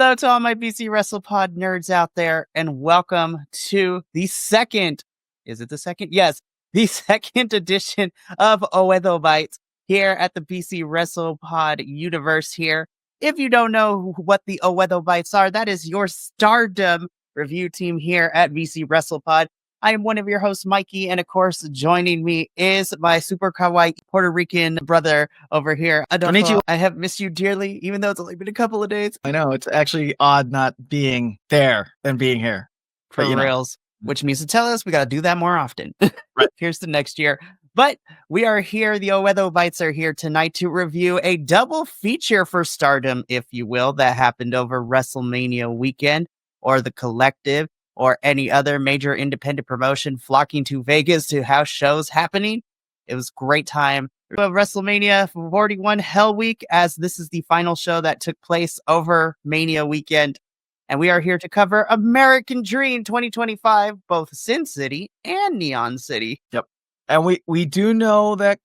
Hello to all my BC Wrestle Pod nerds out there, and welcome to the second, is it the second? Yes, the second edition of Oedo Bites here at the BC Wrestle Pod universe here. If you don't know what the Oedo Bites are, that is your Stardom review team here at BC Wrestle Pod. I am one of your hosts, Mikey, and of course, joining me is my super kawaii Puerto Rican brother over here, Adolfo. I have missed you dearly, even though it's only been a couple of days. I know, it's actually odd not being there and being here. For reals, which means to tell us we got to do that more often. Right. Here's the next year. But we are here, the Oedo Bites are here tonight to review a double feature for Stardom, if you will, that happened over WrestleMania weekend, or the Collective, or any other major independent promotion flocking to Vegas to house shows happening. It was a great time. WrestleMania 41 Hell Week, as this is the final show that took place over Mania weekend. And we are here to cover American Dream 2025, both Sin City and Neon City. Yep. And we do know that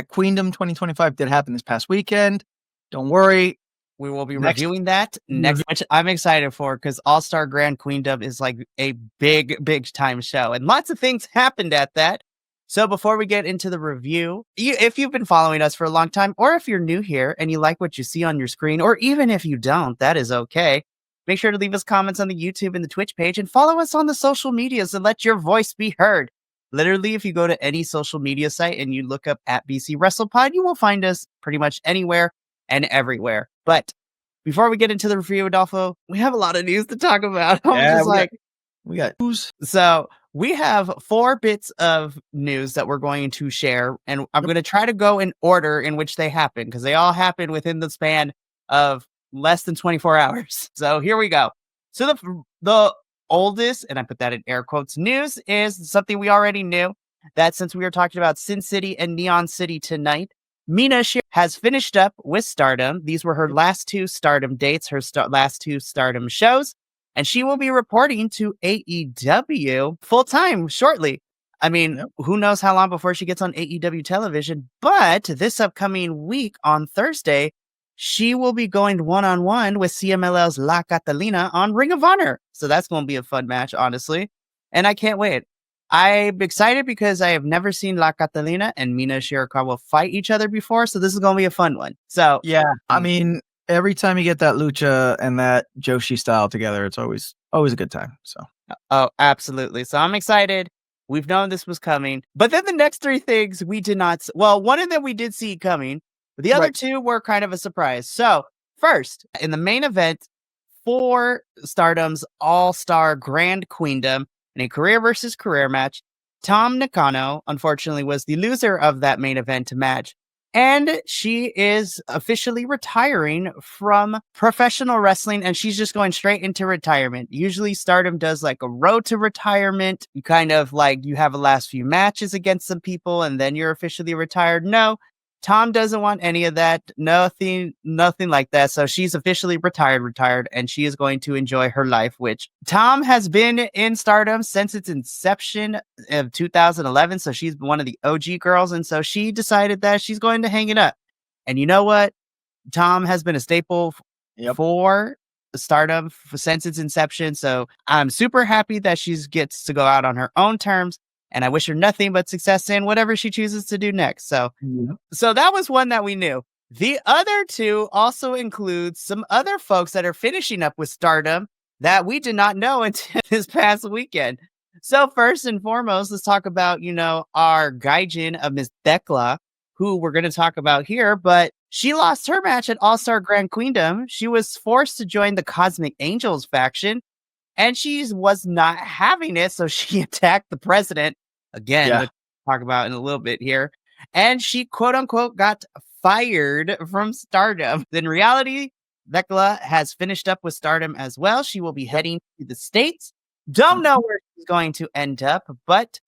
Queendom 2025 did happen this past weekend. Don't worry. We will be reviewing that next, which I'm excited for because All-Star Grand Queendom is like a big time show. And lots of things happened at that. So before we get into the review, if you've been following us for a long time, or if you're new here and you like what you see on your screen, or even if you don't, that is okay. Make sure to leave us comments on the YouTube and the Twitch page and follow us on the social medias and let your voice be heard. Literally, if you go to any social media site and you look up at BC WrestlePod, you will find us pretty much anywhere and everywhere. But before we get into the review, Adolfo, we have a lot of news to talk about. We got news. So we have 4 bits of news that we're going to share, and I'm going to try to go in order in which they happen because they all happen within the span of less than 24 hours. So here we go. So the oldest, and I put that in air quotes, news is something we already knew, that since we were talking about Sin City and Neon City tonight, Mina Shira has finished up with Stardom. These were her last 2 Stardom dates, her last 2 Stardom shows, and she will be reporting to AEW full-time shortly. I mean, Who knows how long before she gets on AEW television, but this upcoming week on Thursday, she will be going one-on-one with CMLL's La Catalina on Ring of Honor. So that's going to be a fun match, honestly, and I can't wait. I'm excited because I have never seen La Catalina and Mina Shirakawa fight each other before, so this is going to be a fun one. So yeah, I mean, every time you get that lucha and that Joshi style together, it's always a good time. So absolutely. So I'm excited. We've known this was coming, but then the next 3 things we did not. Well, one of them we did see coming, but the other 2 were kind of a surprise. So first, in the main event for Stardom's All-Star Grand Queendom, in a career versus career match, Tom Nakano, unfortunately, was the loser of that main event match. And she is officially retiring from professional wrestling, and she's just going straight into retirement. Usually Stardom does like a road to retirement. You kind of like, you have a last few matches against some people, and then you're officially retired. No, Tom doesn't want any of that. Nothing like that. So she's officially retired, and she is going to enjoy her life, which Tom has been in Stardom since its inception of 2011. So she's one of the OG girls. And so she decided that she's going to hang it up. And you know what? Tom has been a staple for Stardom since its inception. So I'm super happy that she gets to go out on her own terms. And I wish her nothing but success in whatever she chooses to do next. So that was one that we knew. The other 2 also include some other folks that are finishing up with Stardom that we did not know until this past weekend. So first and foremost, let's talk about, our Gaijin of Miss Thekla, who we're going to talk about here, but she lost her match at All-Star Grand Queendom. She was forced to join the Cosmic Angels faction, and she was not having it, so she attacked the president. Again, we'll talk about in a little bit here. And she, quote-unquote, got fired from Stardom. In reality, Thekla has finished up with Stardom as well. She will be heading to the States. Don't know where she's going to end up, but,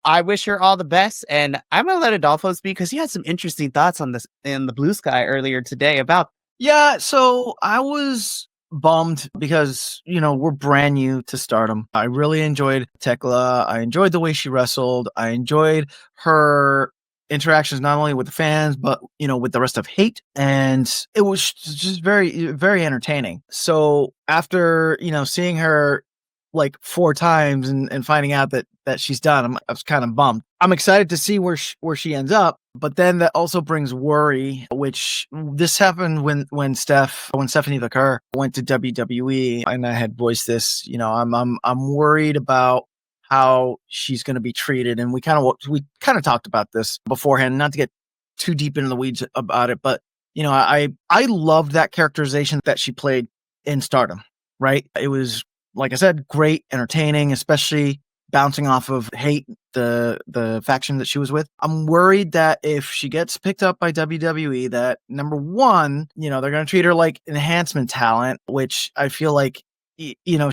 I wish her all the best. And I'm going to let Adolfo speak because he had some interesting thoughts on this in the Blue Sky earlier today about. Yeah, so I was bummed because, we're brand new to Stardom. I really enjoyed Thekla. I enjoyed the way she wrestled. I enjoyed her interactions not only with the fans, but, with the rest of Hate. And it was just very, very entertaining. So after, seeing her like 4 times and finding out that she's done, I was kind of bummed. I'm excited to see where she ends up, but then that also brings worry, which this happened when Stephanie Lacour went to WWE, and I had voiced this. I'm worried about how she's going to be treated, and we kind of talked about this beforehand, not to get too deep into the weeds about it, but I loved that characterization that she played in Stardom. Right, it was, like I said, great, entertaining, especially bouncing off of Hate, the faction that she was with. I'm worried that if she gets picked up by WWE, that number one, they're going to treat her like enhancement talent, which I feel like,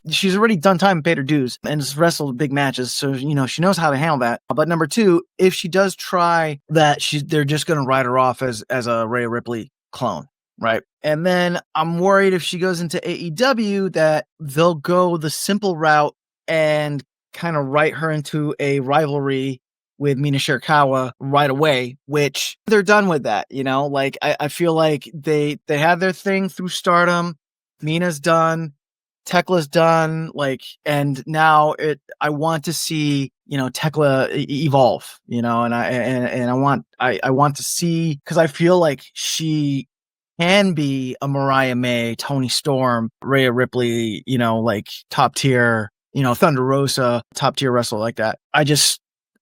she's already done time and paid her dues and has wrestled big matches. So, she knows how to handle that. But number two, if she does try that, they're just going to write her off as a Rhea Ripley clone. Right. And then I'm worried if she goes into AEW that they'll go the simple route and kind of write her into a rivalry with Mina Shirakawa right away, which they're done with that. Like I feel like they had their thing through Stardom. Mina's done. Tekla's done. And now I want to see, Tekla evolve, and I want to see, because I feel like she can be a Mariah May, Toni Storm, Rhea Ripley, top tier, Thunder Rosa, top tier wrestler like that.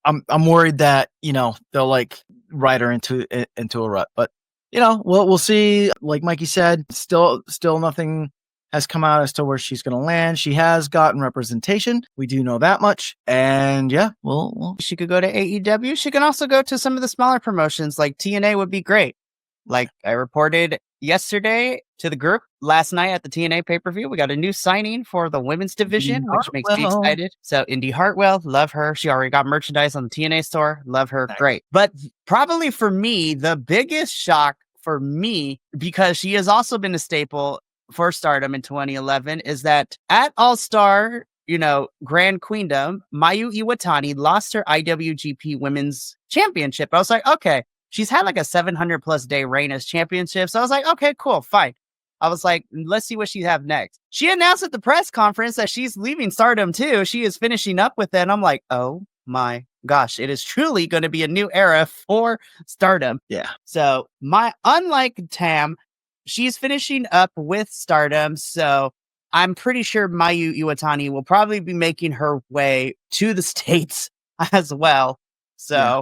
I'm worried that, they'll ride her into a rut, but we'll see. Like Mikey said, still nothing has come out as to where she's going to land. She has gotten representation. We do know that much. And yeah, she could go to AEW. She can also go to some of the smaller promotions, like TNA would be great. Like I reported yesterday to the group, last night at the TNA pay-per-view, we got a new signing for the women's division, which makes me excited. So Indy Hartwell, love her. She already got merchandise on the TNA store. Love her. Nice. Great. But probably for me, the biggest shock for me, because she has also been a staple for Stardom in 2011, is that at All-Star, Grand Queendom, Mayu Iwatani lost her IWGP Women's Championship. I was like, okay. She's had like a 700 plus day reign as championship. So I was like, okay, cool, fine. I was like, let's see what she have next. She announced at the press conference that she's leaving Stardom too. She is finishing up with it. And I'm like, oh my gosh, it is truly going to be a new era for Stardom. Yeah. So unlike Tam, she's finishing up with Stardom. So I'm pretty sure Mayu Iwatani will probably be making her way to the States as well. So... yeah.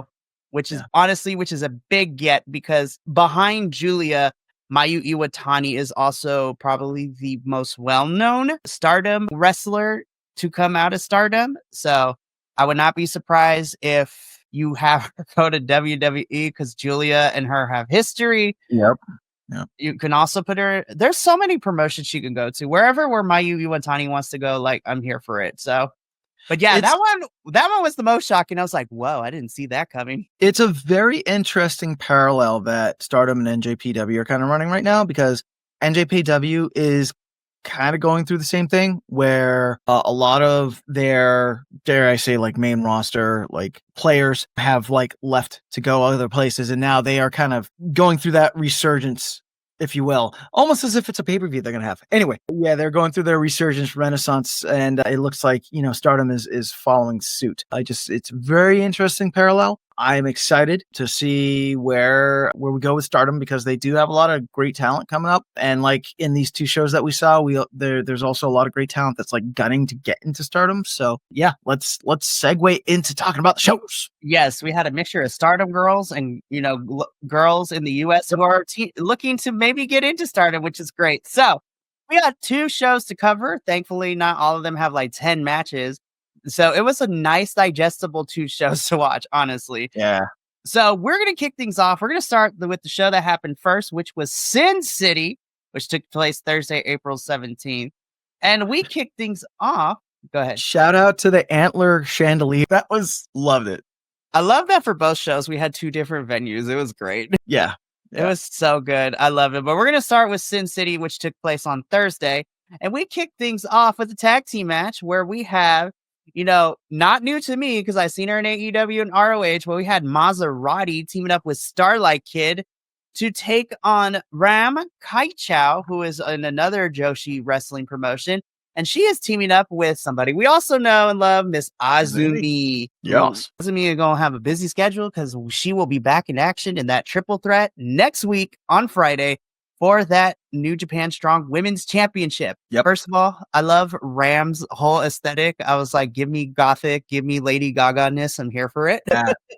Which is a big get, because behind Julia, Mayu Iwatani is also probably the most well-known Stardom wrestler to come out of Stardom. So I would not be surprised if you have her go to WWE, because Julia and her have history. Yep. You can also put her, there's so many promotions she can go to. Where Mayu Iwatani wants to go, I'm here for it. So. But yeah, that one was the most shocking. I was like, whoa, I didn't see that coming. It's a very interesting parallel that Stardom and NJPW are kind of running right now, because NJPW is kind of going through the same thing, where a lot of their, dare I say, main roster, players have left to go other places. And now they are kind of going through that resurgence, if you will, almost as if it's a pay-per-view they're going to have. Anyway, yeah, they're going through their resurgence renaissance, and it looks like, Stardom is following suit. It's very interesting parallel. I'm excited to see where we go with Stardom, because they do have a lot of great talent coming up. And in these 2 shows that we saw, there's also a lot of great talent that's gunning to get into Stardom. So yeah, let's segue into talking about the shows. Yes, we had a mixture of Stardom girls and, girls in the US who are looking to maybe get into Stardom, which is great. So we got 2 shows to cover. Thankfully, not all of them have 10 matches. So it was a nice, digestible 2 shows to watch, honestly. Yeah. So we're going to kick things off. We're going to start with the show that happened first, which was Sin City, which took place Thursday, April 17th. And we kicked things off. Go ahead. Shout out to the Antler Chandelier. Loved it. I love that for both shows. We had 2 different venues. It was great. Yeah. It was so good. I love it. But we're going to start with Sin City, which took place on Thursday. And we kicked things off with a tag team match where we have not new to me because I've seen her in AEW and ROH, but we had Maserati teaming up with Starlight Kid to take on Ram Kaichao, who is in another Joshi wrestling promotion. And she is teaming up with somebody we also know and love, Miss Azumi. Yes. Azumi is going to have a busy schedule because she will be back in action in that triple threat next week on Friday for that New Japan Strong Women's Championship. Yep. First of all, I love Ram's whole aesthetic. I was like, give me gothic, give me Lady Gaga-ness. I'm here for it.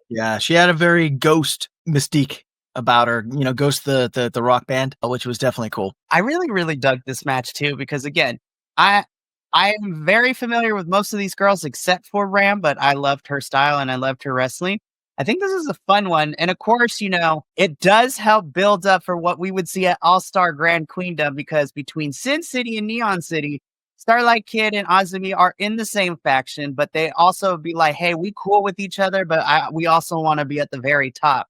Yeah, she had a very Ghost mystique about her, Ghost the rock band, which was definitely cool. I really, really dug this match too, because again, I am very familiar with most of these girls except for Ram, but I loved her style and I loved her wrestling. I think this is a fun one. And of course, it does help build up for what we would see at All-Star Grand Queendom, because between Sin City and Neon City, Starlight Kid and Azumi are in the same faction, but they also be like, hey, we cool with each other, but we also want to be at the very top.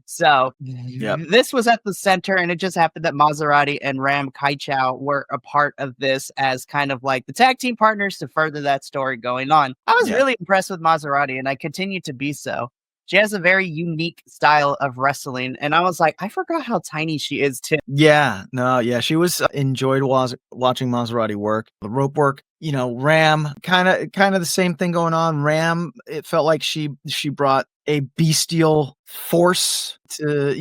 So this was at the center, and it just happened that Maserati and Ram Kaichao were a part of this as kind of like the tag team partners to further that story going on. I was really impressed with Maserati, and I continue to be so. She has a very unique style of wrestling, and I was like, I forgot how tiny she is too. She was enjoyed watching Maserati work, the rope work. Ram kind of the same thing going on. Ram, it felt like she brought a bestial force to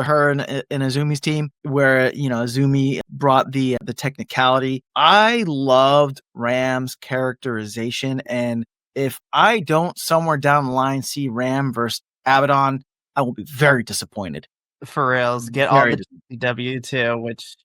her and Azumi's team, where Azumi brought the technicality. I loved Ram's characterization, and if I don't somewhere down the line see Ram versus Abaddon, I will be very disappointed. For reals, get all the W too, which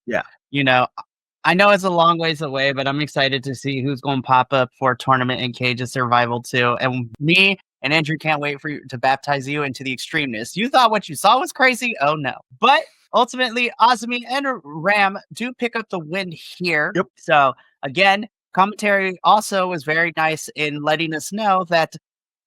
I know it's a long ways away, but I'm excited to see who's going to pop up for Tournament and Cage of Survival too. And me and Andrew can't wait for you to baptize you into the extremeness. You thought what you saw was crazy? Oh no. But ultimately, Azumi and Ram do pick up the win here. Yep. So again, commentary also was very nice in letting us know that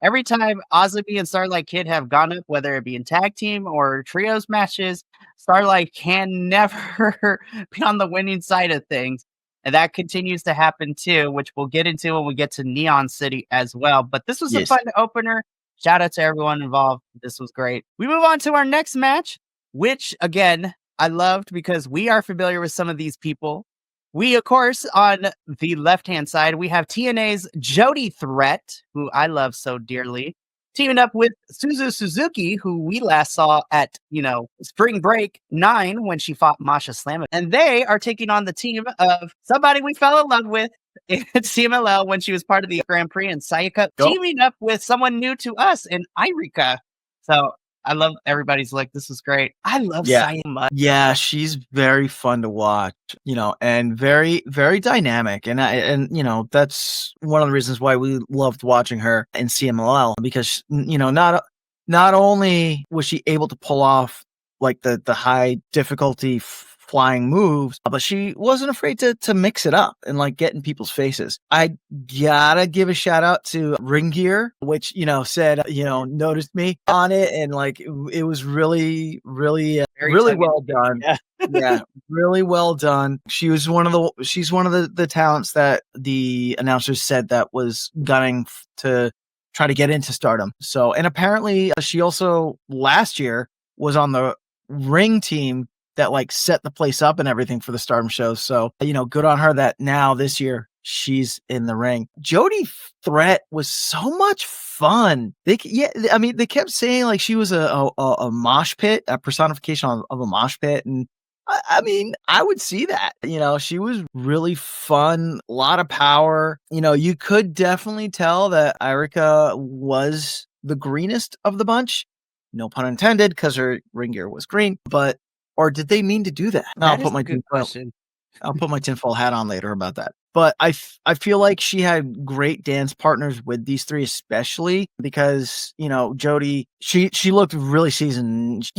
every time Azumi and Starlight Kid have gone up, whether it be in tag team or trios matches, Starlight can never be on the winning side of things. And that continues to happen too, which we'll get into when we get to Neon City as well. But this was a fun opener. Shout out to everyone involved. This was great. We move on to our next match, which again, I loved because we are familiar with some of these people. We, of course, on the left-hand side, we have TNA's Jody Threat, who I love so dearly, teaming up with Suzu Suzuki, who we last saw at, Spring Break 9 when she fought Masha Slammit. And they are taking on the team of somebody we fell in love with in CMLL when she was part of the Grand Prix, and Sayaka teaming up with someone new to us in Irika. So I love everybody's like, this is great. I love Sayaka. Yeah, she's very fun to watch, and very, very dynamic. And that's one of the reasons why we loved watching her in CMLL, because, not only was she able to pull off like the high difficulty flying moves, but she wasn't afraid to mix it up and like get in people's faces. I gotta give a shout out to Ring Gear, which said noticed me on it, and like it was really well done. Yeah, really well done. She's one of the talents that the announcers said that was gunning to try to get into Stardom. So, and apparently she also last year was on the Ring team that like set the place up and everything for the Stardom shows. So, good on her that now this year she's in the ring. Jody Threat was so much fun. They kept saying like she was a mosh pit, a personification of a mosh pit. And I would see that, she was really fun, a lot of power. You could definitely tell that Irika was the greenest of the bunch. No pun intended, because her ring gear was green, or did they mean to do that? I'll put my tinfoil hat on later about that. But I feel like she had great dance partners with these three, especially because, Jody, she looked really seasoned.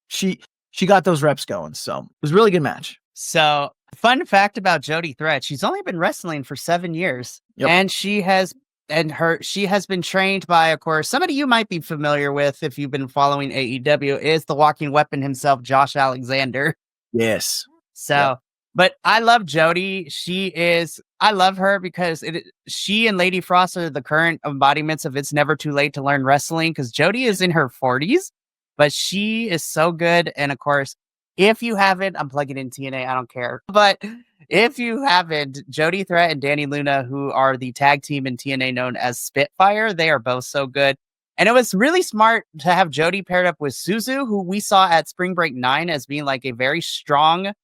She got those reps going. So it was a really good match. So fun fact about Jody Threat, she's only been wrestling for 7 years. And she has been trained by, of course, somebody you might be familiar with if you've been following AEW is the walking weapon himself, Josh Alexander. Yes. So, but I love Jody. She is I love her because she and Lady Frost are the current embodiments of it's never too late to learn wrestling, because Jody is in her 40s, but she is so good. And of course, if you haven't, I'm plugging in TNA, I don't care. But if you haven't, Jody Threat and Danny Luna, who are the tag team in TNA known as Spitfire, they are both so good. And it was really smart to have Jody paired up with Suzu, who we saw at Spring Break 9 as being like a very strong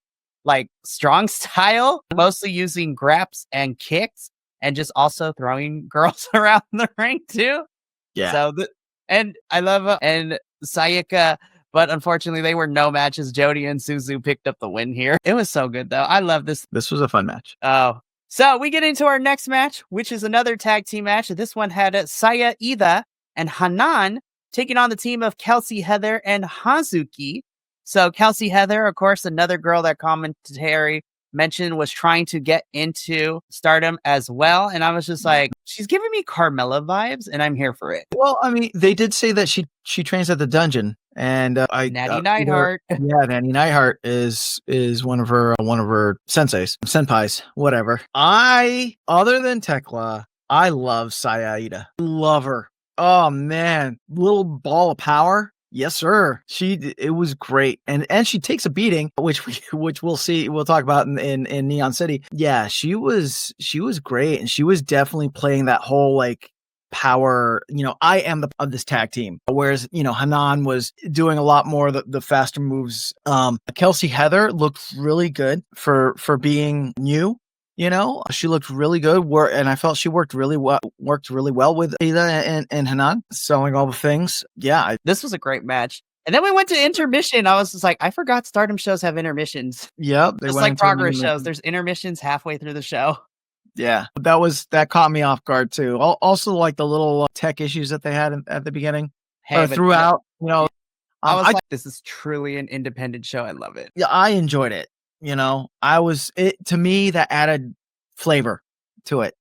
style, mostly using graps and kicks and just also throwing girls around the ring too. Yeah. So, and I love and Sayaka, but unfortunately they were no matches. Jody and Suzu picked up the win here. It was so good though. I love this. This was a fun match. Oh, so we get into our next match, which is another tag team match. This one had Saya Ida and Hanan taking on the team of Kelsey Heather and Hazuki. So Kelsey Heather, of course, another girl that commentary mentioned was trying to get into Stardom as well. And I was just like, she's giving me Carmella vibes and I'm here for it. Well, I mean, they did say that she trains at the dungeon, and Natty Neidhart. Yeah, Natty Neidhart is one of her senpais, whatever. Other than Tekla, I love Saya Ida. Love her. Oh man, little ball of power. Yes, sir. It was great, and she takes a beating, which we'll see. We'll talk about in Neon City. Yeah, she was great, and she was definitely playing that whole like power. I am of this tag team. Whereas Hanan was doing a lot more of the faster moves. Kelsey Heather looked really good for being new. She looked really good. And I felt she worked really well with Ida and Hanan, selling all the things. Yeah. This was a great match. And then we went to intermission. I was just like, I forgot Stardom shows have intermissions. Yep. Just like Progress shows, there's intermissions halfway through the show. Yeah. That caught me off guard too. Also like the little tech issues that they had at the beginning throughout, I was like, this is truly an independent show. I love it. Yeah. I enjoyed it. To me, that added flavor to it,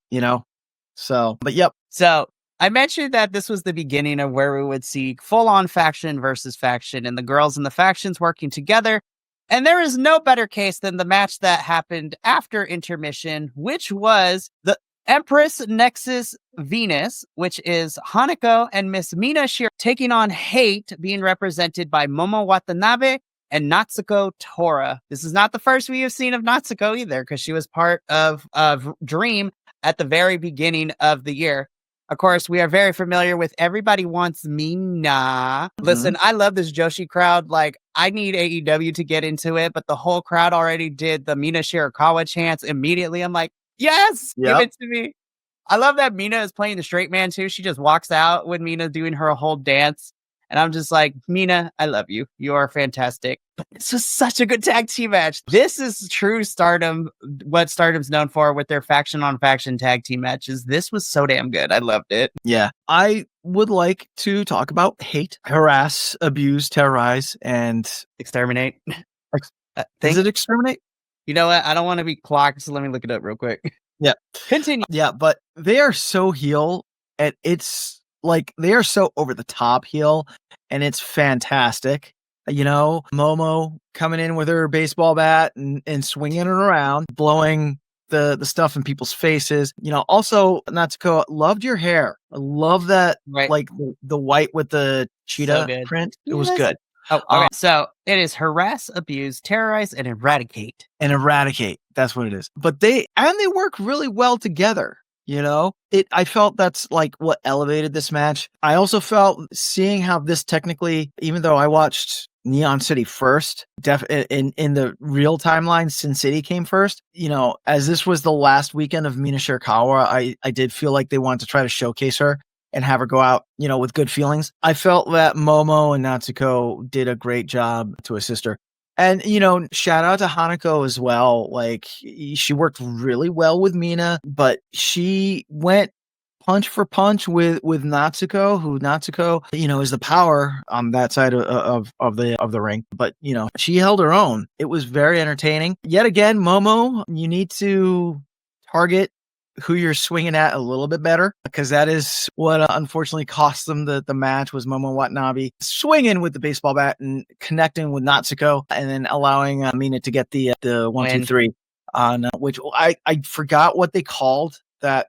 so, but yep. So I mentioned that this was the beginning of where we would see full on faction versus faction and the girls in the factions working together. And there is no better case than the match that happened after intermission, which was the Empress Nexus Venus, which is Hanako and Miss Mina Shira taking on Hate, being represented by Momo Watanabe and Natsuko Tora. This is not the first we have seen of Natsuko either, because she was part of Dream at the very beginning of the year. Of course, we are very familiar with Everybody Wants Mina. Mm-hmm. Listen, I love this Joshi crowd. Like, I need AEW to get into it, but the whole crowd already did the Mina Shirakawa chants immediately. I'm like, yes, give it to me. I love that Mina is playing the straight man too. She just walks out with Mina doing her whole dance. And I'm just like, Mina, I love you. You are fantastic. But this was such a good tag team match. This is true Stardom, what Stardom's known for with their faction on faction tag team matches. This was so damn good. I loved it. Yeah. I would like to talk about hate, harass, abuse, terrorize, and exterminate. Is it exterminate? You know what? I don't want to be clocked, so let me look it up real quick. Yeah. Continue. Yeah, but they are so heel, and it's like they are so over the top heel, and it's fantastic. Momo coming in with her baseball bat and swinging it around, blowing the stuff in people's faces. Also, Natsuko, loved your hair. I love that, right. Like the white with the cheetah print. It was good. Oh, okay. So it is harass, abuse, terrorize, and eradicate. That's what it is. But they work really well together. I felt that's like what elevated this match. I also felt seeing how this technically, even though I watched Neon City first, in the real timeline, Sin City came first. As this was the last weekend of Mina Shirakawa, I did feel like they wanted to try to showcase her and have her go out, with good feelings. I felt that Momo and Natsuko did a great job to assist her. And, shout out to Hanako as well. Like, she worked really well with Mina, but she went punch for punch with Natsuko, who is the power on that side of the ring. But, she held her own. It was very entertaining. Yet again, Momo, you need to target who you're swinging at a little bit better, because that is what unfortunately cost them the match, was Momo Watanabe swinging with the baseball bat and connecting with Natsuko, and then allowing Mina to get the 1, 2, 3. on which I forgot what they called that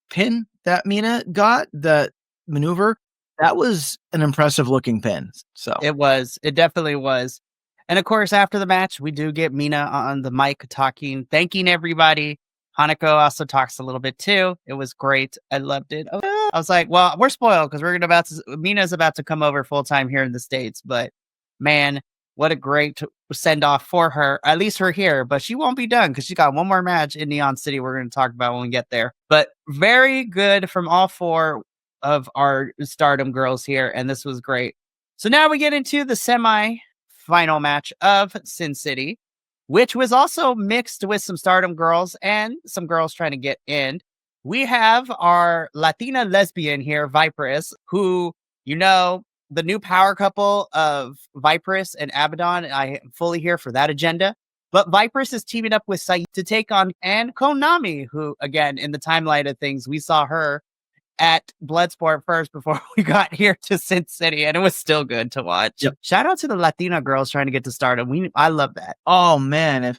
pin that Mina got, that maneuver. That was an impressive looking pin. So It definitely was. And of course, after the match, we do get Mina on the mic talking, thanking everybody. Hanako also talks a little bit too. It was great. I loved it. I was like, well, we're spoiled because Mina's about to come over full time here in the States. But man, what a great send off for her. At least her here, but she won't be done because she got one more match in Neon City we're going to talk about when we get there. But very good from all four of our Stardom girls here. And this was great. So now we get into the semi-final match of Sin City, which was also mixed with some Stardom girls and some girls trying to get in. We have our Latina lesbian here, Viperous, who, the new power couple of Viperous and Abaddon. I am fully here for that agenda. But Viperous is teaming up with Saeed to take on and Konami, who, again, in the timeline of things, we saw her at Bloodsport first before we got here to Sin City, and it was still good to watch. Yep. Shout out to the Latina girls trying to get to Stardom. I love that. Oh man,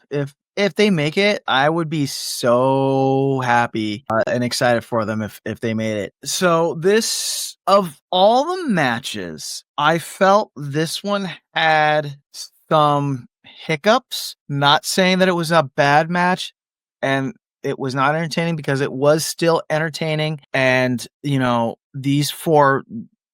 if they make it, I would be so happy and excited for them if they made it. So this, of all the matches, I felt this one had some hiccups. Not saying that it was a bad match, and it was not entertaining because it was still entertaining. And, these four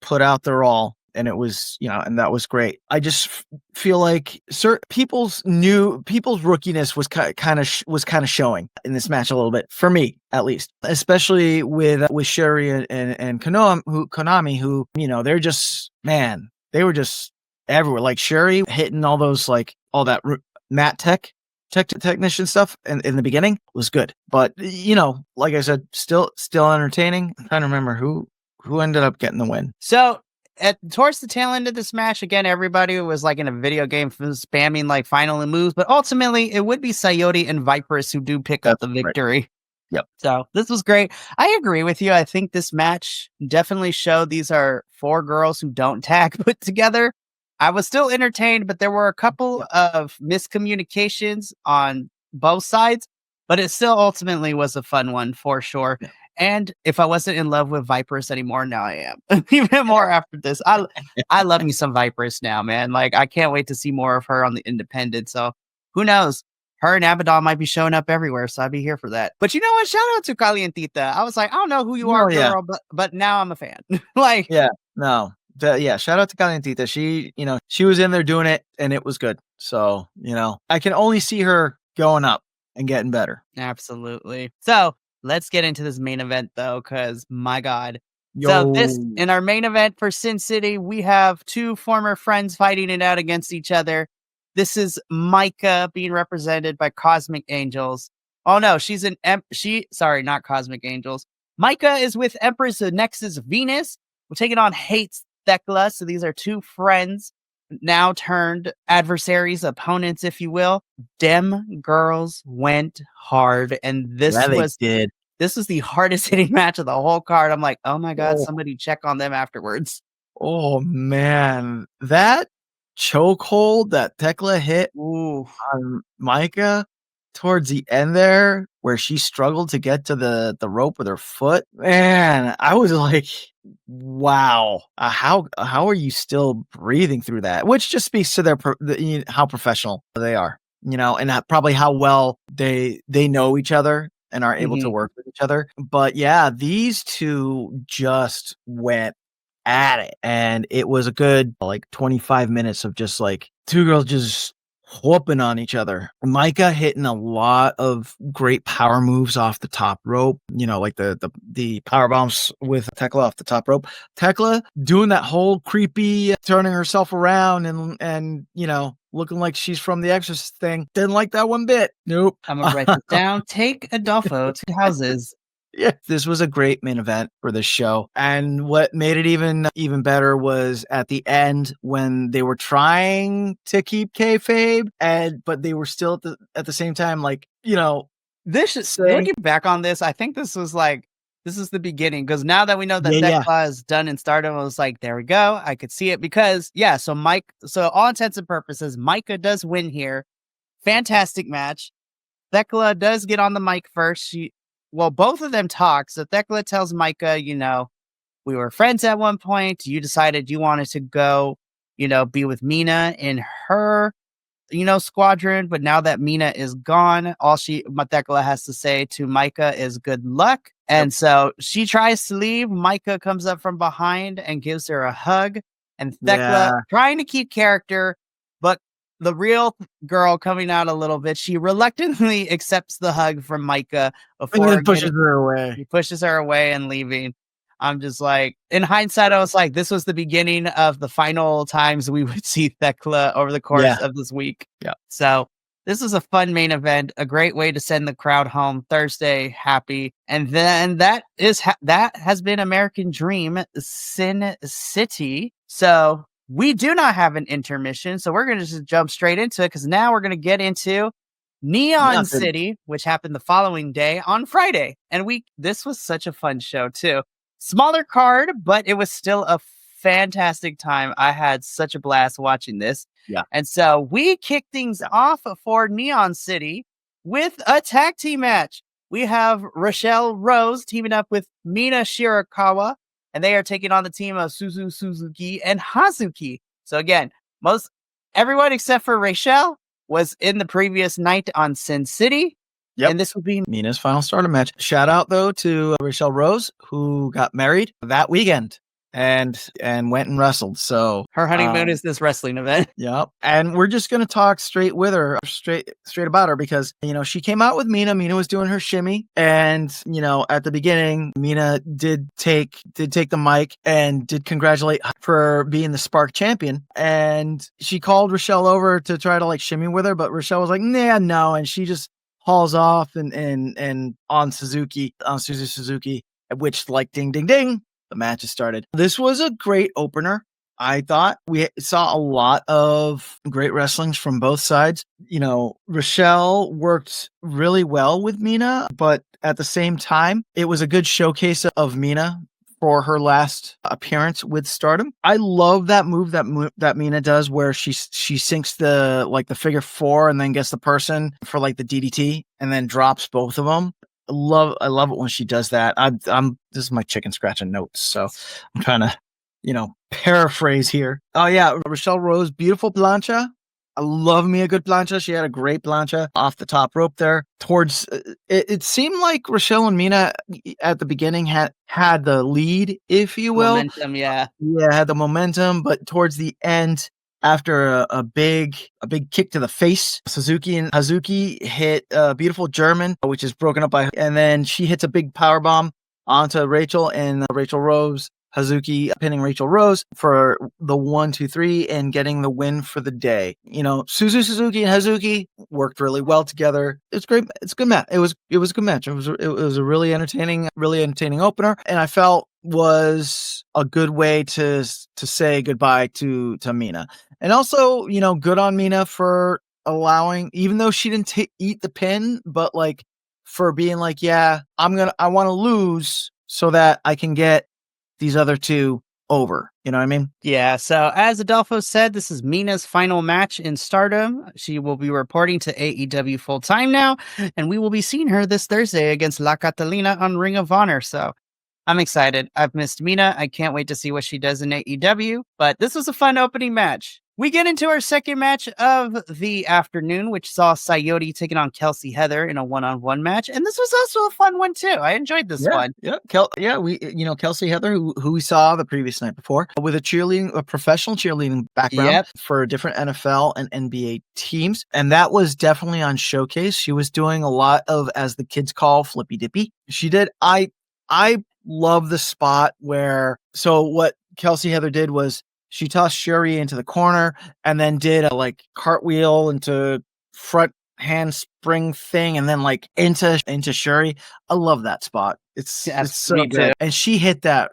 put out their all, and it was, and that was great. I just feel like people's rookiness was kind of showing in this match a little bit, for me, at least, especially with Sherry and Konami, who, they're just, man, they were just everywhere. Like Sherry hitting all those, like all that mat technician stuff in the beginning was good, but like I said, still entertaining. I'm trying to remember who ended up getting the win. So towards the tail end of this match, again, everybody was like in a video game spamming like final moves, but ultimately it would be Sayori and Viperous who do pick up the victory. Right. Yep. So this was great. I agree with you. I think this match definitely showed these are four girls who don't tag put together. I was still entertained, but there were a couple of miscommunications on both sides, but it still ultimately was a fun one for sure. Yeah. And if I wasn't in love with Viperous anymore, now I am. Even more after this. I love me some Viperous now, man. Like, I can't wait to see more of her on the independent. So who knows? Her and Abaddon might be showing up everywhere, so I'd be here for that. But you know what? Shout out to Calientita. I was like, I don't know who you are, girl, but now I'm a fan. Shout out to Calientita. She was in there doing it, and it was good. So, I can only see her going up and getting better. Absolutely. So let's get into this main event, though, because my God. So in our main event for Sin City, we have two former friends fighting it out against each other. This is Micah being represented by Cosmic Angels. Oh no, sorry, not Cosmic Angels. Micah is with Empress Nexus Venus. We're taking on Hate Thekla. So these are two friends now turned adversaries, opponents, if you will. Dem girls went hard, and this was the hardest hitting match of the whole card. I'm like, oh my God, somebody check on them afterwards. Oh man, that chokehold that Thekla hit on Micah towards the end there, where she struggled to get to the rope with her foot. Man, I was like, wow, how are you still breathing through that? Which just speaks to how professional they are, and probably how well they know each other and are able to work with each other. But yeah, these two just went at it, and it was a good 25 minutes of just like two girls just whooping on each other. Micah hitting a lot of great power moves off the top rope, like the power bombs with Thekla off the top rope. Thekla doing that whole creepy turning herself around and looking like she's from the Exorcist thing. Didn't like that one bit. Nope. I'm gonna write this down. Take Adolfo to houses. Yeah, this was a great main event for this show. And what made it even better was at the end when they were trying to keep kayfabe, but they were still at the same time, looking back on this, I think this is the beginning, because now that we know that Thekla is done in Stardom, I was like, there we go. I could see it because so all intents and purposes, Micah does win here. Fantastic match. Thecla does get on the mic first. Both of them talk. So Thecla tells Micah, we were friends at one point. You decided you wanted to go, be with Mina in her, squadron. But now that Mina is gone, all Thecla has to say to Micah is good luck. And so she tries to leave. Micah comes up from behind and gives her a hug. And Thecla, trying to keep character, but the real girl coming out a little bit, she reluctantly accepts the hug from Micah before he pushes her away. He pushes her away and leaving. I'm just like, in hindsight, I was like, this was the beginning of the final times we would see Thecla over the course of this week. Yeah. So this was a fun main event, a great way to send the crowd home Thursday happy. And then that has been American Dream Sin City. So we do not have an intermission. So we're going to just jump straight into it because now we're going to get into Neon City, which happened the following day on Friday. And this was such a fun show too. Smaller card, but it was still a fantastic time. I had such a blast watching this. Yeah. And so we kick things off for Neon City with a tag team match. We have Rochelle Rose teaming up with Mina Shirakawa, and they are taking on the team of Suzu Suzuki and Hazuki. So again, everyone except for Rochelle was in the previous night on Sin City. Yep. And this would be Mina's final Stardom match. Shout out though to Rochelle Rose, who got married that weekend and went and wrestled. So her honeymoon is this wrestling event. Yep. And we're just gonna talk straight with her, straight about her, because she came out with Mina. Mina was doing her shimmy, and at the beginning, Mina did take the mic and did congratulate for being the Spark champion. And she called Rochelle over to try to shimmy with her, but Rochelle was like, nah, no, and she just hauls off and on Suzu Suzuki, at which ding ding ding, the match has started. This was a great opener. I thought we saw a lot of great wrestlings from both sides. Rochelle worked really well with Mina, but at the same time, it was a good showcase of Mina for her last appearance with Stardom. I love that move that Mina does, where she sinks the figure four and then gets the person for the DDT and then drops both of them. I love it when she does that. This is my chicken scratching notes, so I'm trying to paraphrase here. Oh yeah, Rochelle Rose, beautiful plancha. I love me a good plancha. She had a great plancha off the top rope there. Towards it seemed like Rochelle and Mina at the beginning had the lead, if you will. Momentum, yeah, had the momentum, but towards the end, after a big kick to the face, Suzuki and Hazuki hit a beautiful German, which is broken up and then she hits a big power bomb onto Rachel, and Rachel Rose. Hazuki pinning Rachel Rose for the 1, 2, 3 and getting the win for the day. Suzu Suzuki and Hazuki worked really well together. It's great. It's a good match. It was a good match. It was a really entertaining opener, and I felt was a good way to say goodbye to Mina. And also, good on Mina for allowing, even though she didn't eat the pin, but for being I want to lose so that I can get these other two over. You know what I mean? Yeah. So as Adolfo said, this is Mina's final match in Stardom. She will be reporting to AEW full time now, and we will be seeing her this Thursday against La Catalina on Ring of Honor. So I'm excited. I've missed Mina. I can't wait to see what she does in AEW, but this was a fun opening match. We get into our second match of the afternoon, which saw Sayori taking on Kelsey Heather in a one-on-one match. And this was also a fun one too. I enjoyed this one. Yeah. Kelsey Heather, who we saw the previous night before, with a professional cheerleading background for different NFL and NBA teams. And that was definitely on showcase. She was doing a lot of, as the kids call, flippy dippy. She did. I love the spot where, so what Kelsey Heather did was, she tossed Shuri into the corner and then did a cartwheel into front handspring thing and then into Shuri. I love that spot. It's so good. Too. And she hit that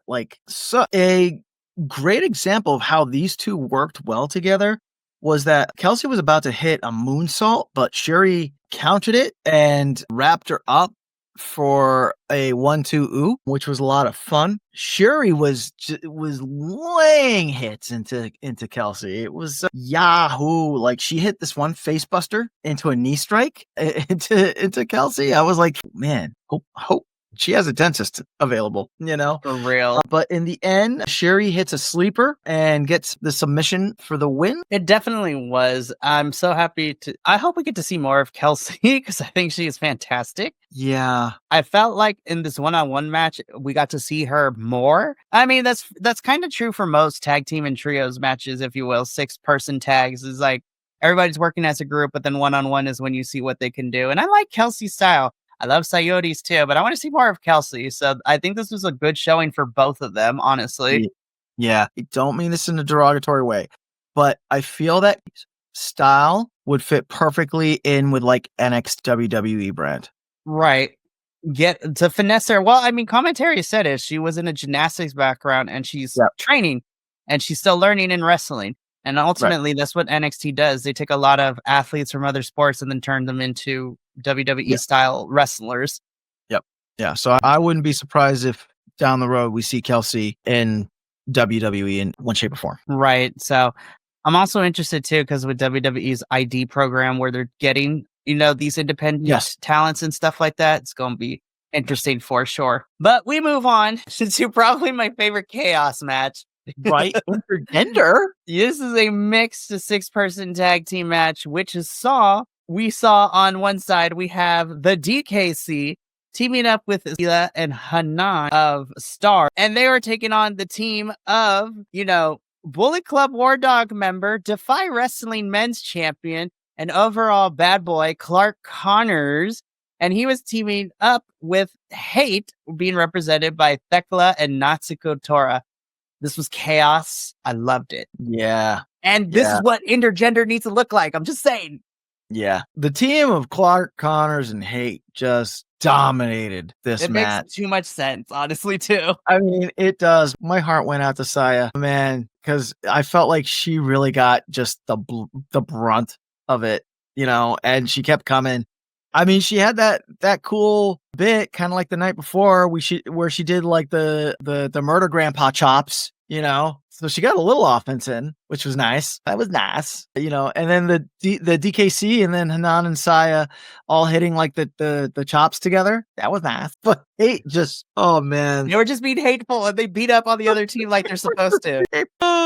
so a great example of how these two worked well together was that Kelsey was about to hit a moonsault, but Shuri countered it and wrapped her up for a 1-2 ooh, which was a lot of fun. Shuri was laying hits into Kelsey. It was Yahoo! Like she hit this one face buster into a knee strike into Kelsey. I was like, man, hope she has a dentist available, For real. But in the end, Shuri hits a sleeper and gets the submission for the win. It definitely was. I'm so happy I hope we get to see more of Kelsey because I think she is fantastic. Yeah. I felt like in this one-on-one match, we got to see her more. I mean, that's kind of true for most tag team and trios matches, if you will. 6-person tags is like everybody's working as a group, but then one-on-one is when you see what they can do. And I like Kelsey's style. I love Coyotes too, but I want to see more of Kelsey. So I think this was a good showing for both of them, honestly. Yeah. I don't mean this in a derogatory way, but I feel that style would fit perfectly in with like NXT WWE brand. Right. Get to finesse her. Well, I mean, commentary said it. She was in a gymnastics background and she's training and she's still learning in wrestling. And ultimately, that's what NXT does. They take a lot of athletes from other sports and then turn them into WWE style wrestlers. Yep. Yeah. So I wouldn't be surprised if down the road we see Kelsey in WWE in one shape or form. Right. So I'm also interested too, because with WWE's ID program where they're getting, these independent talents and stuff like that, it's going to be interesting for sure. But we move on to probably my favorite chaos match. Right. Intergender. This is a mixed 6-person tag team match, which we saw on one side, we have the DKC teaming up with Zila and Hanan of Star. And they were taking on the team of, Bullet Club War Dog member, Defy Wrestling men's champion, and overall bad boy, Clark Connors. And he was teaming up with Hate, being represented by Thekla and Natsuko Tora. This was chaos. I loved it. Yeah. And this is what intergender needs to look like. I'm just saying. Yeah. The team of Clark Connors and Hate just dominated this match. It makes too much sense, honestly, too. I mean, it does. My heart went out to Saya, man, because I felt like she really got just the brunt of it, and she kept coming. I mean, she had that cool bit, kind of like the night before, where she did like the murder grandpa chops, So she got a little offense in, which was nice. That was nice, And then the DKC and then Hanan and Saya all hitting like the chops together. That was nice. But Hate just, oh man, they were just being hateful and they beat up on the other team like they're supposed to.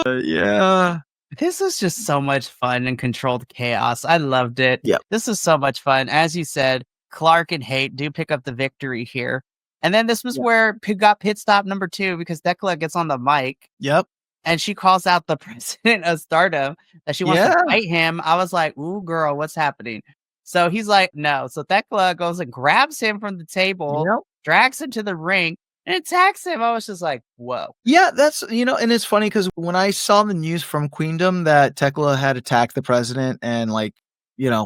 Yeah. This was just so much fun and controlled chaos. I loved it. Yep. This is so much fun. As you said, Clark and Hate do pick up the victory here. And then this was where got pit stop number 2 because Thekla gets on the mic. Yep. And she calls out the president of Stardom that she wants to fight him. I was like, ooh, girl, what's happening? So he's like, no. So Thekla goes and grabs him from the table, drags him to the ring, and attacks him. I was just like, whoa. Yeah, that's, and it's funny because when I saw the news from Queendom that Thekla had attacked the president and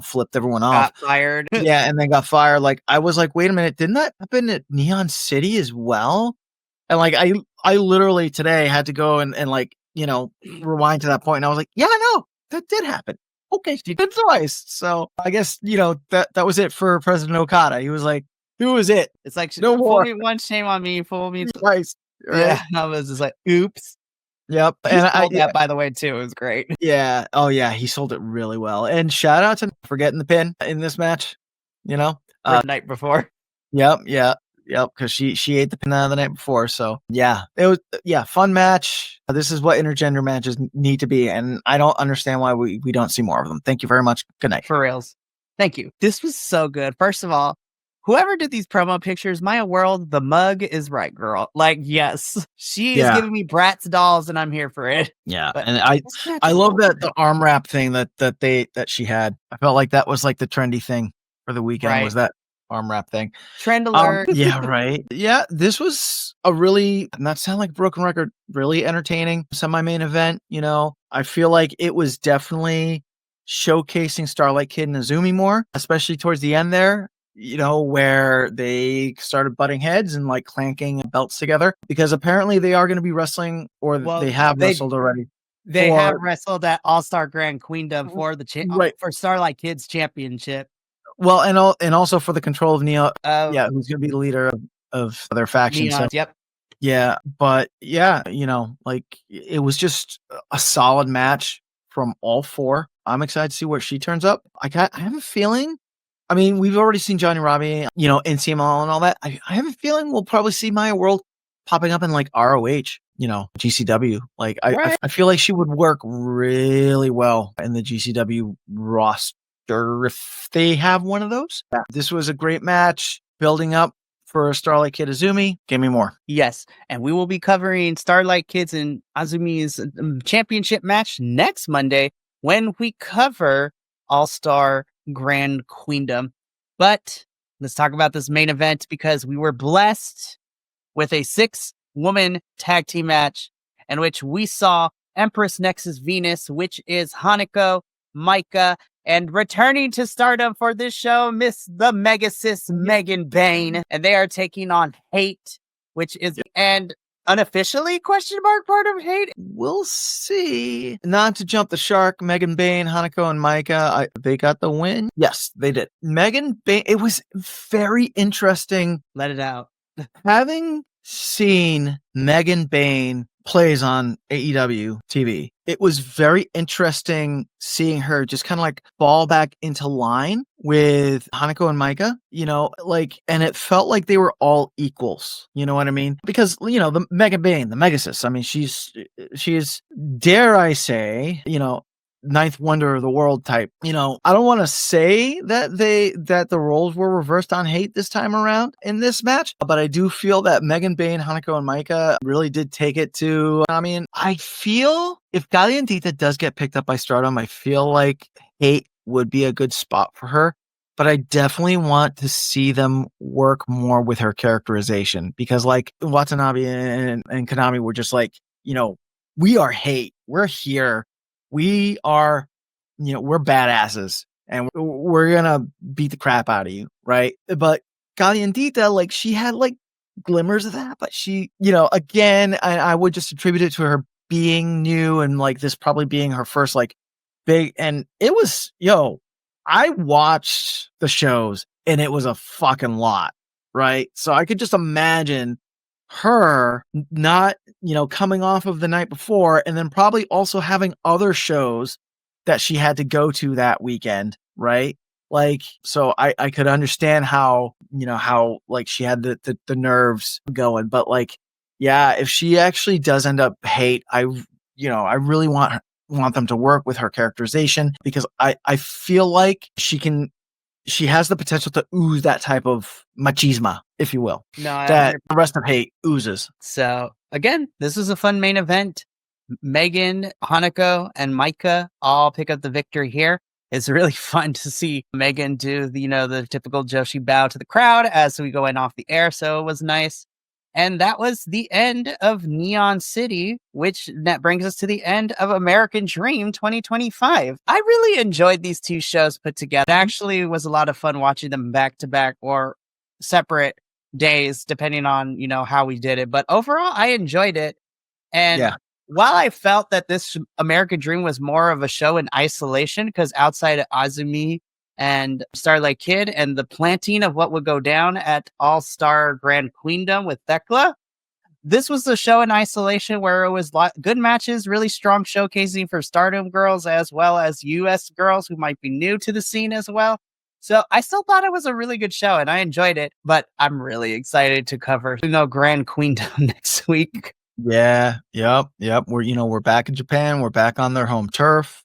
flipped everyone off. Got fired. Yeah, and then got fired. Like, I was like, wait a minute, didn't that happen at Neon City as well? And like, I literally today had to go and rewind to that point. And I was like, yeah, no, that did happen. Okay, she did twice. So I guess, that was it for President Okada. He was like, who is it? It's like, no more. Me once, shame on me. Fool me twice. Right? Yeah, I was just like, oops. Yep. And I sold that, by the way, too. It was great. Yeah. Oh, yeah. He sold it really well. And shout out to him for getting the pin in this match, the night before. Yep. Yeah. Yep. Because she ate the pin the night before. So, yeah. It was, fun match. This is what intergender matches need to be. And I don't understand why we don't see more of them. Thank you very much. Good night. For reals. Thank you. This was so good. First of all, whoever did these promo pictures, Maya World, the mug is right, girl. Like, yes, she is giving me Bratz dolls, and I'm here for it. Yeah, but and I love the arm wrap thing that she had. I felt like that was like the trendy thing for the weekend. Right. Was that arm wrap thing? Trend alert. Yeah, right. Yeah, this was a really, not sound like a broken record, really entertaining semi-main event. I feel like it was definitely showcasing Starlight Kid and Azumi more, especially towards the end there. Where they started butting heads and like clanking belts together because apparently they are going to be wrestling they have wrestled already. They have wrestled at All-Star Grand Queendom for the for Starlight Kids Championship. Well, and also for the control of Neo. Who's Who's going to be the leader of their faction. Neons, So yep. yeah, but yeah, like it was just a solid match from all four. I'm excited to see where she turns up. I have a feeling. I mean, we've already seen Johnny Robbie, in CML and all that. I have a feeling we'll probably see Maya World popping up in like ROH, GCW. Like I feel like she would work really well in the GCW roster if they have one of those. Yeah. This was a great match building up for Starlight Kid Azumi. Give me more. Yes, and we will be covering Starlight Kids and Azumi's championship match next Monday when we cover All-Star Grand Queendom. But let's talk about this main event because we were blessed with a 6-woman tag team match in which we saw Empress Nexus Venus, which is Hanako, Micah, and returning to Stardom for this show, Miss the Mega Sis Megan Bayne. And they are taking on Hate, which is, and unofficially, part of Hate? We'll see. Not to jump the shark, Megan Bayne, Hanako, and Micah, they got the win. Yes, they did. Megan Bayne, it was very interesting. Let it out. Having seen Megan Bayne plays on AEW TV, it was very interesting seeing her just kind of like fall back into line with Hanako and Micah, and it felt like they were all equals. You know what I mean? Because, the Megan Bayne, the Megasis, I mean, she is, dare I say, ninth wonder of the world type. I don't want to say that the roles were reversed on Hate this time around in this match, but I do feel that Megan Bayne, Hanako, and Micah really did take it to. I mean, I feel if Galiandita does get picked up by Stardom, I feel like Hate would be a good spot for her. But I definitely want to see them work more with her characterization because, like, Watanabe and Konami were just like, we are Hate. We're here. We are, we're badasses and we're going to beat the crap out of you. Right. But Galiandita, like, she had like glimmers of that, but she, again, I would just attribute it to her being new and like this probably being her first like big. And it was, I watched the shows and it was a fucking lot. Right. So I could just imagine her not, coming off of the night before and then probably also having other shows that she had to go to that weekend. Right. Like, so I could understand how, how like she had the nerves going, but like, yeah, if she actually does end up Hate, I really want them to work with her characterization because I feel like she has the potential to ooze that type of machismo, if you will. No, that the rest of Hate oozes. So again, this was a fun main event. Megan, Hanako, and Micah all pick up the victory here. It's really fun to see Megan do the typical Joshi bow to the crowd as we go in off the air. So it was nice. And that was the end of Neon City, which that brings us to the end of American Dream 2025. I really enjoyed these two shows put together. It actually was a lot of fun watching them back to back or separate days, depending on, how we did it. But overall, I enjoyed it. And while I felt that this American Dream was more of a show in isolation, because outside of Azumi and Starlight Kid and the planting of what would go down at All-Star Grand Queendom with Thekla, this was the show in isolation where it was good matches, really strong showcasing for Stardom girls as well as US girls who might be new to the scene as well. So I still thought it was a really good show and I enjoyed it, but I'm really excited to cover Grand Queendom next week. Yeah. Yep. We're back in Japan. We're back on their home turf.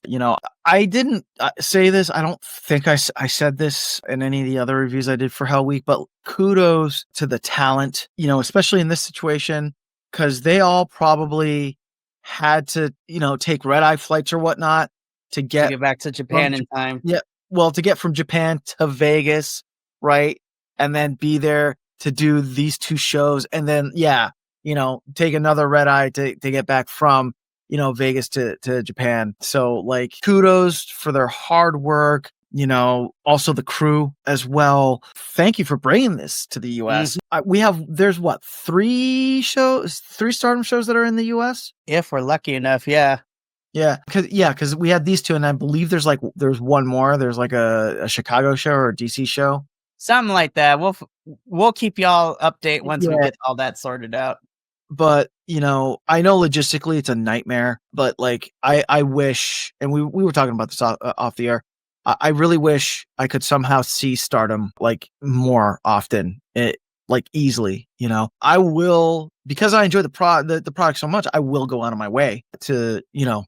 I didn't say this. I don't think I said this in any of the other reviews I did for Hell Week, but kudos to the talent, especially in this situation, because they all probably had to, take red-eye flights or whatnot to get back to Japan in time. Yeah. Well, to get from Japan to Vegas, right? And then be there to do these two shows. And then, take another red eye to get back from, Vegas to Japan. So like kudos for their hard work, also the crew as well. Thank you for bringing this to the US. There's what, 3 Stardom shows that are in the US? If we're lucky enough. Yeah. Yeah, because we had these two, and I believe there's one more. There's like a Chicago show or a DC show. Something like that. We'll keep y'all update once we Yeah. get all that sorted out. But, I know logistically it's a nightmare, but like I wish, and we were talking about this off the air. I really wish I could somehow see Stardom like more often, like easily. I will, because I enjoy the product so much. I will go out of my way to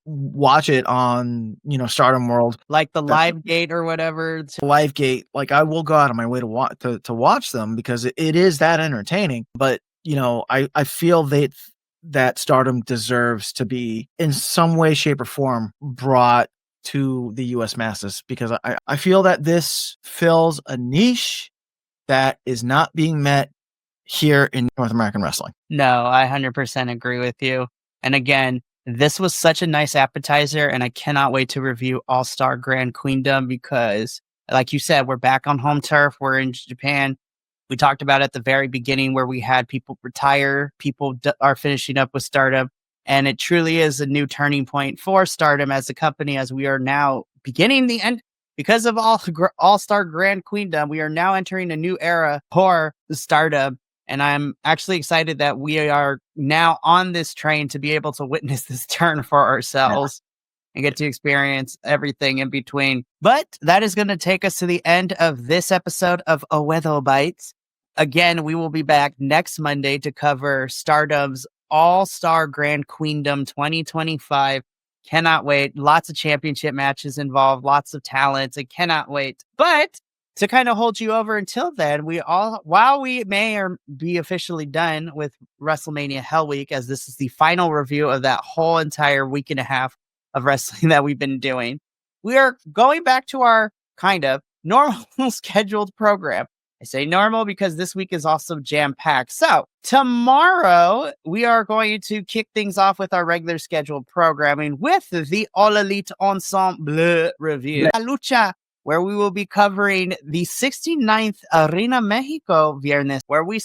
watch it on Stardom World, like the Live Gate or whatever. Live Gate. Like I will go out of my way to watch them because it is that entertaining. But I feel that Stardom deserves to be in some way, shape, or form brought to the US masses, because I feel that this fills a niche that is not being met here in North American wrestling. No, I 100% agree with you. And again, this was such a nice appetizer, and I cannot wait to review All-Star Grand Queendom because, like you said, we're back on home turf. We're in Japan. We talked about at the very beginning where we had people retire, people are finishing up with Stardom, and it truly is a new turning point for Stardom as a company, as we are now beginning the end. Because of All-Star Grand Queendom, we are now entering a new era for Stardom, and I'm actually excited that we are now on this train to be able to witness this turn for ourselves. And get to experience everything in between. But that is going to take us to the end of this episode of Oedo Bites. Again, we will be back next Monday to cover Stardom's All-Star Grand Queendom 2025. Cannot wait. Lots of championship matches involved, lots of talents. I cannot wait. But to kind of hold you over until then, while we may or be officially done with WrestleMania Hell Week, as this is the final review of that whole entire week and a half of wrestling that we've been doing, we are going back to our kind of normal scheduled program. I say normal because this week is also jam-packed. So tomorrow we are going to kick things off with our regular scheduled programming with the All Elite Ensemble review, La Lucha, where we will be covering the 69th Arena Mexico Viernes, where we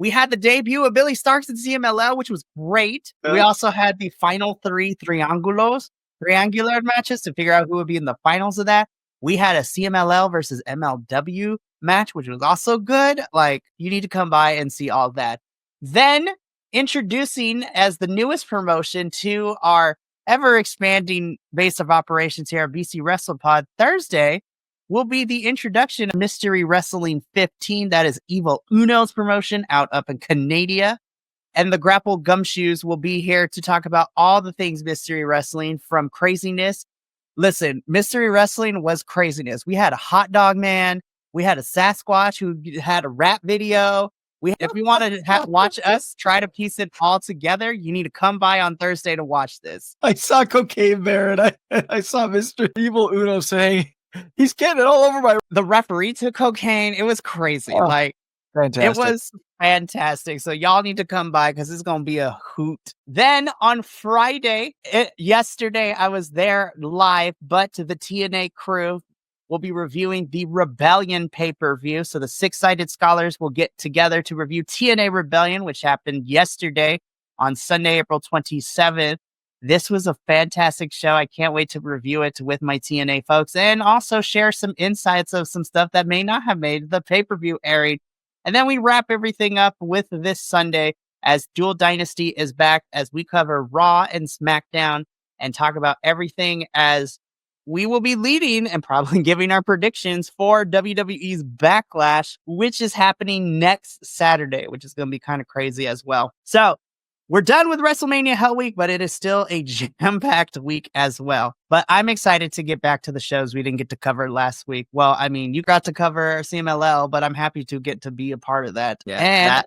had the debut of Billy Starks in CMLL, which was great. We also had the final three triangular matches to figure out who would be in the finals of that. We had a CMLL versus MLW match, which was also good. Like, you need to come by and see all that. Then, introducing as the newest promotion to our ever-expanding base of operations here at BC Wrestle Pod, Thursday will be the introduction of Mystery Wrestling 15. That is Evil Uno's promotion out up in Canada. And the Grapple Gumshoes will be here to talk about all the things Mystery Wrestling, from craziness. Listen, Mystery Wrestling was craziness. We had a hot dog man. We had a Sasquatch who had a rap video. If you want to watch us try to piece it all together, you need to come by on Thursday to watch this. I saw Cocaine Bear, and I saw Mr. Evil Uno saying, he's getting it all over The referee took cocaine. It was crazy. Fantastic. It was fantastic. So y'all need to come by because it's going to be a hoot. Then on Friday, yesterday, I was there live, but the TNA crew will be reviewing the Rebellion pay-per-view. So the Six-Sided Scholars will get together to review TNA Rebellion, which happened yesterday on Sunday, April 27th. This was a fantastic show. I can't wait to review it with my TNA folks and also share some insights of some stuff that may not have made the pay-per-view airing. And then we wrap everything up with this Sunday as Dual Dynasty is back, as we cover Raw and SmackDown and talk about everything, as we will be leading and probably giving our predictions for WWE's Backlash, which is happening next Saturday, which is going to be kind of crazy as well. So we're done with WrestleMania Hell Week, but it is still a jam-packed week as well. But I'm excited to get back to the shows we didn't get to cover last week. Well, I mean, you got to cover CMLL, but I'm happy to get to be a part of that. Yeah, and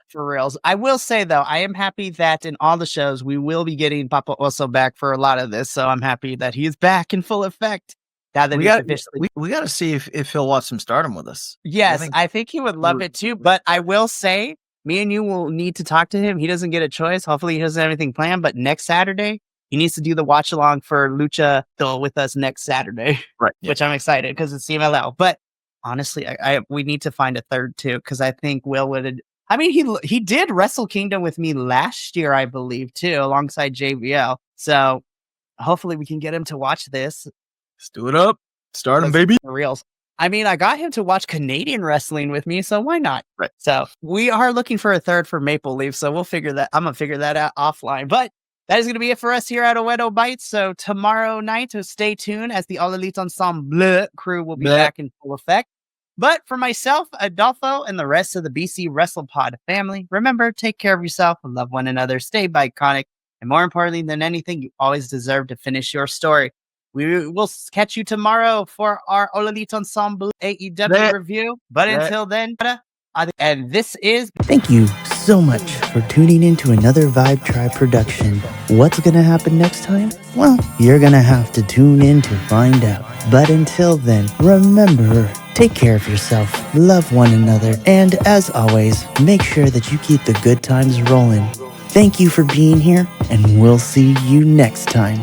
for reals, I will say, though, I am happy that in all the shows, we will be getting Papa Oso back for a lot of this. So I'm happy that he is back in full effect. Now that we got to see if he'll watch some Stardom with us. Yes, I think he would love it too. But I will say, me and you will need to talk to him. He doesn't get a choice. Hopefully he doesn't have anything planned. But next Saturday, he needs to do the watch along for Lucha with us next Saturday. Right. Yeah. Which I'm excited because it's CMLL. But honestly, we need to find a third too, because I think Will would. I mean, he did Wrestle Kingdom with me last year, I believe, too, alongside JBL. So Hopefully we can get him to watch this. Let's do it up. Stardom, baby. For reals. I mean, I got him to watch Canadian wrestling with me, so why not? Right. So we are looking for a third for Maple Leaf, so we'll figure that. I'm gonna figure that out offline. But that is gonna be it for us here at Oedo Bites. So tomorrow night, so stay tuned as the All Elite Ensemble crew will be back in full effect. But for myself, Adolfo, and the rest of the BC Wrestle Pod family, remember, take care of yourself and love one another. Stay Bi-Conic, and more importantly than anything, you always deserve to finish your story. We will catch you tomorrow for our All Elite Ensemble AEW review. But until then, and this is... Thank you so much for tuning in to another Vibe Tribe production. What's going to happen next time? Well, you're going to have to tune in to find out. But until then, remember, take care of yourself, love one another, and as always, make sure that you keep the good times rolling. Thank you for being here, and we'll see you next time.